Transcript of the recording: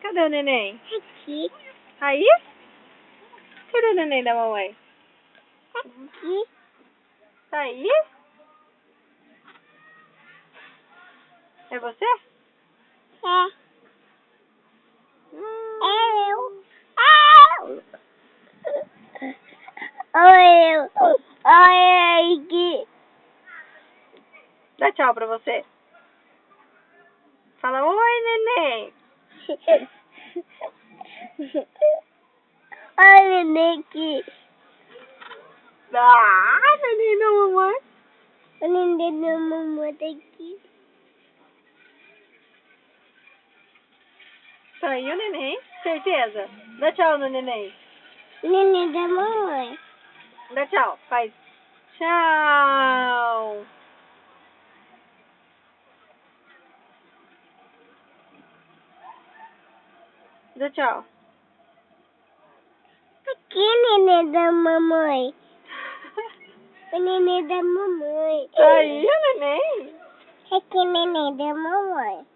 Cadê o neném? Aqui. Aí? Cadê o neném da mamãe? Aqui. Tá aí? É você? É. É eu. Oi, eu. Oi, aqui. Dá tchau pra você. Fala, oi, neném. Oi, neném aqui. Ah, neném da mamãe. O neném da mamãe tá aqui. Tá aí o neném? Certeza? Dá tchau no neném. O neném da mamãe. Dá tchau. Faz tchau. Dá tchau. Aqui, neném da mamãe. O neném da mamãe. Tá aí o neném? Aqui, neném da mamãe.